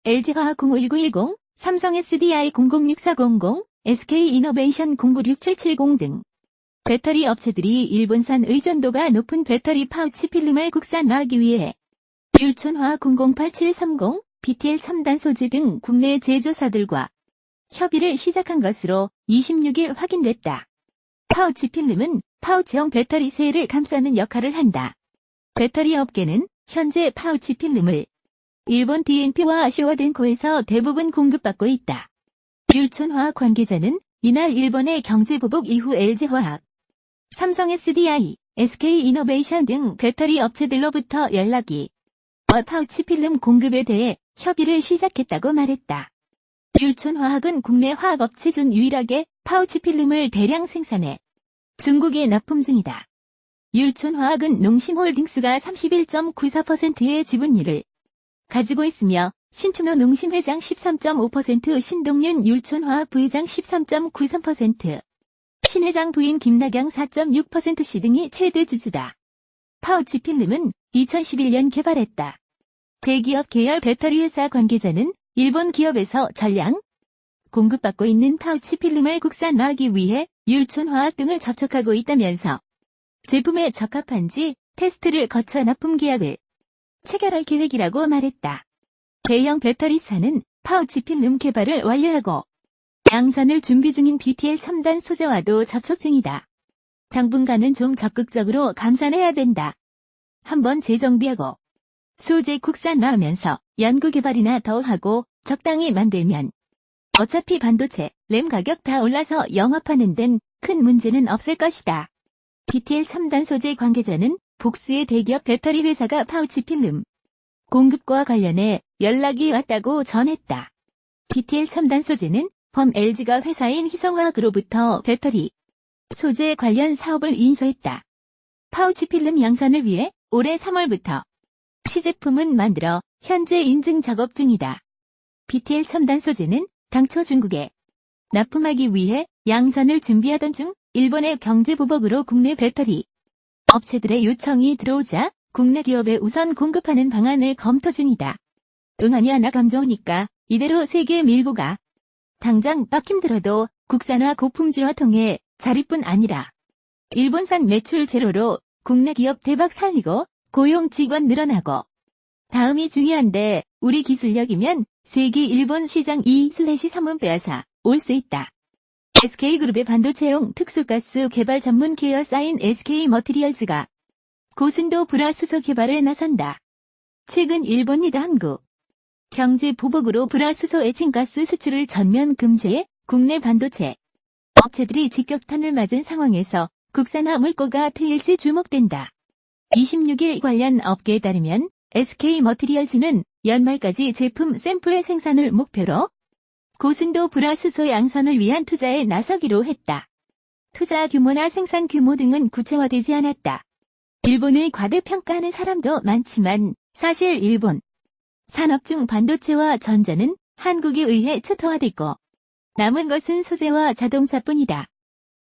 LG화학 01910, 삼성 SDI 006400, SK이노베이션 096770 등 배터리 업체들이 일본산 의존도가 높은 배터리 파우치 필름을 국산화하기 위해 율촌화학 008730, BTL 첨단 소재 등 국내 제조사들과 협의를 시작한 것으로 26일 확인됐다. 파우치 필름은 파우치형 배터리 셀을 감싸는 역할을 한다. 배터리 업계는 현재 파우치 필름을 일본 DNP와 쇼와덴코에서 대부분 공급받고 있다. 율촌화학 관계자는 이날 일본의 경제보복 이후 LG화학, 삼성 SDI, SK이노베이션 등 배터리 업체들로부터 연락이 파우치 필름 공급에 대해 협의를 시작했다고 말했다. 율촌화학은 국내 화학업체 중 유일하게 파우치 필름을 대량 생산해 중국에 납품 중이다. 율촌화학은 농심홀딩스가 31.94%의 지분율을 가지고 있으며 신춘호 농심 회장 13.5%, 신동윤 율촌화학 부회장 13.93%, 신 회장 부인 김나경 4.6%씨 등이 최대 주주다. 파우치 필름은 2011년 개발했다. 대기업 계열 배터리 회사 관계자는 일본 기업에서 전량 공급받고 있는 파우치 필름을 국산화하기 위해 율촌화학 등을 접촉하고 있다면서 제품에 적합한지 테스트를 거쳐 납품 계약을 체결할 계획이라고 말했다. 대형 배터리사는 파우치 필름 개발을 완료하고 양산을 준비 중인 BTL 첨단 소재와도 접촉 중이다. 당분간은 좀 적극적으로 감산해야 된다. 한번 재정비하고 소재 국산화하면서 연구개발이나 더 하고 적당히 만들면 어차피 반도체, 램 가격 다 올라서 영업하는 데는 큰 문제는 없을 것이다. BTL 첨단 소재 관계자는 복수의 대기업 배터리 회사가 파우치 필름 공급과 관련해 연락이 왔다고 전했다. BTL 첨단 소재는 범 LG가 회사인 희성화학으로부터 배터리 소재 관련 사업을 인수했다. 파우치 필름 양산을 위해 올해 3월부터 시제품은 만들어 현재 인증 작업 중이다. BTL 첨단 소재는 당초 중국에 납품하기 위해 양산을 준비하던 중 일본의 경제보복으로 국내 배터리 업체들의 요청이 들어오자 국내 기업에 우선 공급하는 방안을 검토 중이다. 응하니 하나 감좋으니까 이대로 세계 밀고 가. 당장 빡 힘들어도 국산화 고품질화 통해 자립뿐 아니라 일본산 매출 제로로 국내 기업 대박 살리고 고용 직원 늘어나고 다음이 중요한데 우리 기술력이면 세계 일본 시장 2/3은 빼앗아 올 수 있다. SK그룹의 반도체용 특수가스 개발 전문 계열사인 SK머티리얼즈가 고순도 불화수소 개발에 나선다. 최근 일본이다 한국 경제 보복으로 불화수소 에칭가스 수출을 전면 금지해 국내 반도체 업체들이 직격탄을 맞은 상황에서 국산화 물꼬가 트일지 주목된다. 26일 관련 업계에 따르면 SK머티리얼즈는 연말까지 제품 샘플의 생산을 목표로 고순도 불화수소 양산을 위한 투자에 나서기로 했다. 투자 규모나 생산 규모 등은 구체화되지 않았다. 일본을 과대평가하는 사람도 많지만 사실 일본 산업 중 반도체와 전자는 한국에 의해 초토화됐고 남은 것은 소재와 자동차뿐이다.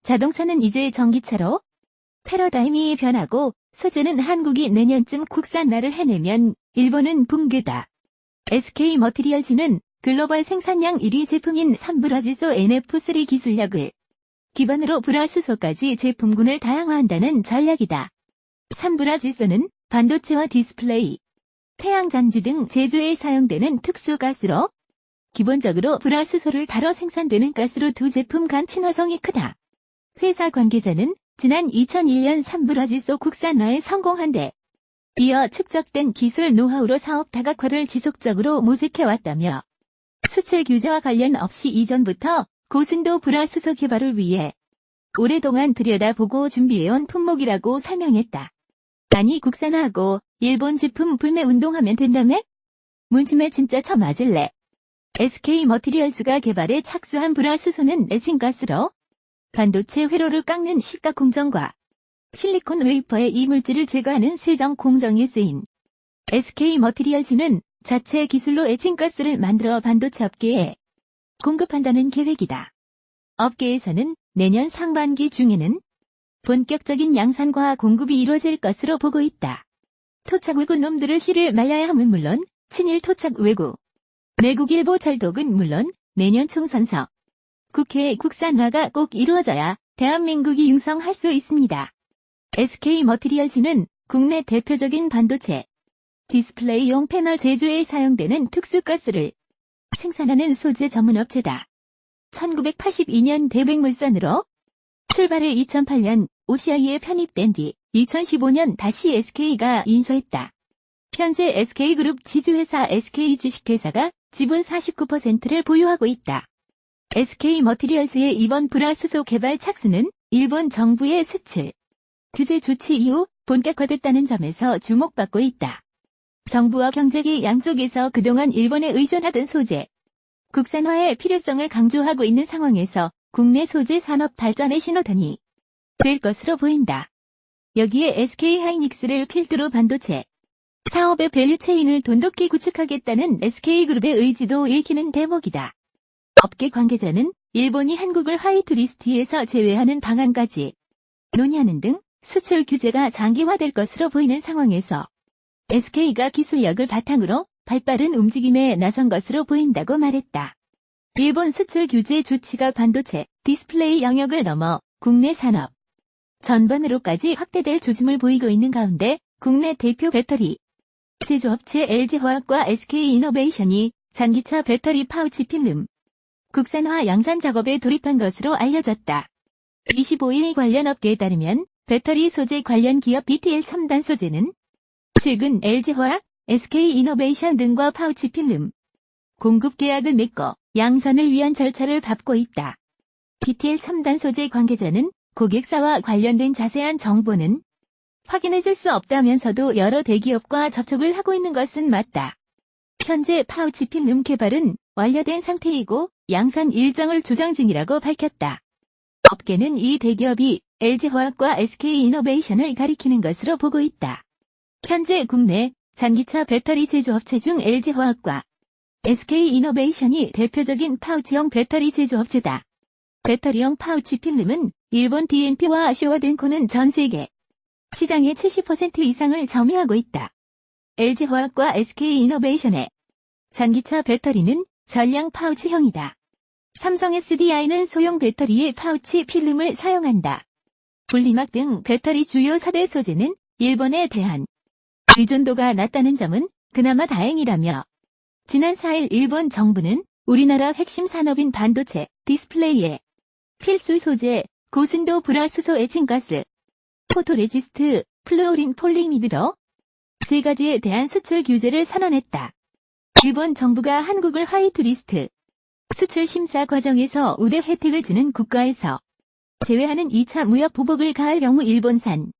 자동차는 이제 전기차로 패러다임이 변하고 소재는 한국이 내년쯤 국산화를 해내면 일본은 붕괴다. SK머티리얼즈는 글로벌 생산량 1위 제품인 삼브라지소 NF3 기술력을 기반으로 불화수소까지 제품군을 다양화한다는 전략이다. 삼브라지소는 반도체와 디스플레이, 태양전지 등 제조에 사용되는 특수가스로 기본적으로 불화수소를 다뤄 생산되는 가스로 두 제품 간 친화성이 크다. 회사 관계자는 지난 2001년 삼브라지소 국산화에 성공한 데 이어 축적된 기술 노하우로 사업 다각화를 지속적으로 모색해왔다며 수출 규제와 관련 없이 이전부터 고순도 불화수소 개발을 위해 오랫동안 들여다보고 준비해온 품목이라고 설명했다. 아니 국산화하고 일본 제품 불매 운동하면 된다며? 문침에 진짜 처맞을래. SK머티리얼즈가 개발에 착수한 불화수소는 레진가스로 반도체 회로를 깎는 식각 공정과 실리콘 웨이퍼의 이물질을 제거하는 세정 공정에 쓰인 SK머티리얼즈는 자체 기술로 에칭가스를 만들어 반도체 업계에 공급한다는 계획이다. 업계에서는 내년 상반기 중에는 본격적인 양산과 공급이 이루어질 것으로 보고 있다. 토착 외구 놈들을 씨를 말려야 함은 물론 친일 토착 외구 매국일보 철독은 물론 내년 총선서 국회 국산화가 꼭 이루어져야 대한민국이 융성할 수 있습니다. SK머티리얼즈는 국내 대표적인 반도체 디스플레이용 패널 제조에 사용되는 특수가스를 생산하는 소재 전문업체다. 1982년 대백물산으로 출발해 2008년 OCI에 편입된 뒤 2015년 다시 SK가 인수했다. 현재 SK그룹 지주회사 SK 주식회사가 지분 49%를 보유하고 있다. SK머티리얼즈의 이번 불화수소 개발 착수는 일본 정부의 수출 규제 조치 이후 본격화됐다는 점에서 주목받고 있다. 정부와 경제계 양쪽에서 그동안 일본에 의존하던 소재 국산화의 필요성을 강조하고 있는 상황에서 국내 소재 산업 발전의 신호탄이 될 것으로 보인다. 여기에 SK하이닉스를 필두로 반도체 사업의 밸류체인을 돈독히 구축하겠다는 SK그룹의 의지도 읽히는 대목이다. 업계 관계자는 일본이 한국을 화이트리스트에서 제외하는 방안까지 논의하는 등 수출 규제가 장기화될 것으로 보이는 상황에서 SK가 기술력을 바탕으로 발빠른 움직임에 나선 것으로 보인다고 말했다. 일본 수출 규제 조치가 반도체, 디스플레이 영역을 넘어 국내 산업 전반으로까지 확대될 조짐을 보이고 있는 가운데 국내 대표 배터리 제조업체 LG화학과 SK이노베이션이 전기차 배터리 파우치 필름 국산화 양산 작업에 돌입한 것으로 알려졌다. 25일 관련 업계에 따르면 배터리 소재 관련 기업 BTL 첨단 소재는 최근 LG화학, SK이노베이션 등과 파우치 필름 공급 계약을 맺고 양산을 위한 절차를 밟고 있다. BTL 첨단 소재 관계자는 고객사와 관련된 자세한 정보는 확인해줄 수 없다면서도 여러 대기업과 접촉을 하고 있는 것은 맞다. 현재 파우치 필름 개발은 완료된 상태이고 양산 일정을 조정 중이라고 밝혔다. 업계는 이 대기업이 LG화학과 SK이노베이션을 가리키는 것으로 보고 있다. 현재 국내 전기차 배터리 제조업체 중 LG화학과 SK이노베이션이 대표적인 파우치형 배터리 제조업체다. 배터리형 파우치 필름은 일본 DNP와 쇼와덴코는 전 세계 시장의 70% 이상을 점유하고 있다. LG화학과 SK이노베이션의 전기차 배터리는 전량 파우치형이다. 삼성 SDI는 소형 배터리의 파우치 필름을 사용한다. 분리막 등 배터리 주요 4대 소재는 일본에 대한 의존도가 낮다는 점은 그나마 다행이라며 지난 4일 일본 정부는 우리나라 핵심 산업인 반도체, 디스플레이의 필수 소재, 고순도 불화수소 에칭가스, 포토레지스트, 플루오린 폴리미드로 3가지에 대한 수출 규제를 선언했다. 일본 정부가 한국을 화이트리스트 수출 심사 과정에서 우대 혜택을 주는 국가에서 제외하는 2차 무역 보복을 가할 경우 일본산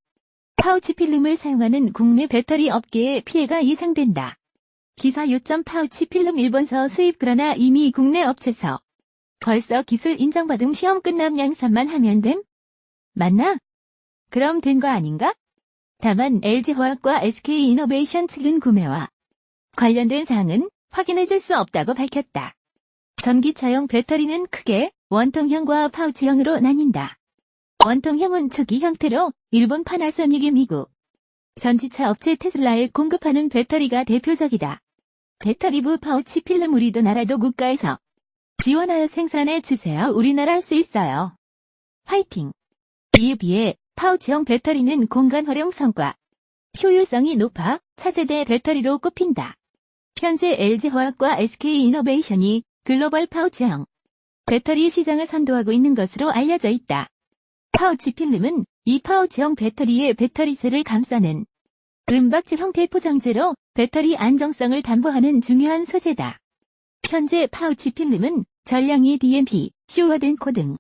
파우치 필름을 사용하는 국내 배터리 업계에 피해가 예상된다. 기사 요점 파우치 필름 일본서 수입 그러나 이미 국내 업체서 벌써 기술 인정받음 시험 끝남 양산만 하면 됨? 맞나? 그럼 된 거 아닌가? 다만 LG화학과 SK이노베이션 측은 구매와 관련된 사항은 확인해줄 수 없다고 밝혔다. 전기차용 배터리는 크게 원통형과 파우치형으로 나뉜다. 원통형은 초기 형태로 일본 파나소닉이 미국 전기차 업체 테슬라에 공급하는 배터리가 대표적이다. 배터리부 파우치 필름 우리도 나라도 국가에서 지원하여 생산해 주세요. 우리나라 할 수 있어요. 화이팅! 이에 비해 파우치형 배터리는 공간 활용성과 효율성이 높아 차세대 배터리로 꼽힌다. 현재 LG화학과 SK이노베이션이 글로벌 파우치형 배터리 시장을 선도하고 있는 것으로 알려져 있다. 파우치 필름은 이 파우치형 배터리의 배터리셀을 감싸는 은박지 형태 포장재로 배터리 안정성을 담보하는 중요한 소재다. 현재 파우치 필름은 전량이 DNP, 쇼와덴코 등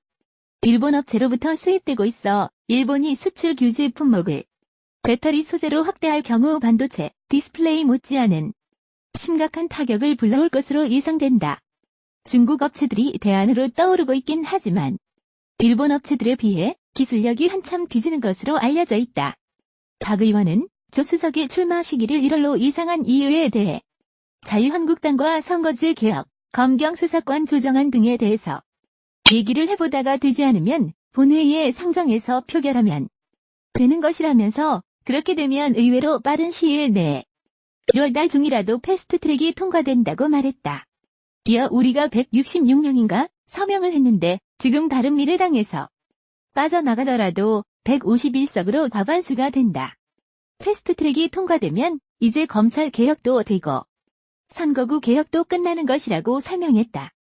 일본 업체로부터 수입되고 있어 일본이 수출 규제 품목을 배터리 소재로 확대할 경우 반도체, 디스플레이 못지않은 심각한 타격을 불러올 것으로 예상된다. 중국 업체들이 대안으로 떠오르고 있긴 하지만 일본 업체들에 비해 기술력이 한참 뒤지는 것으로 알려져 있다. 박 의원은 조수석의 출마 시기를 1월로 예상한 이유에 대해 자유한국당과 선거제 개혁, 검경 수사권 조정안 등에 대해서 얘기를 해보다가 되지 않으면 본회의에 상정해서 표결하면 되는 것이라면서 그렇게 되면 의외로 빠른 시일 내에 1월달 중이라도 패스트트랙이 통과된다고 말했다. 이어 우리가 166명인가 서명을 했는데 지금 바른미래당에서 빠져나가더라도 151석으로 과반수가 된다. 패스트트랙이 통과되면 이제 검찰 개혁도 되고 선거구 개혁도 끝나는 것이라고 설명했다.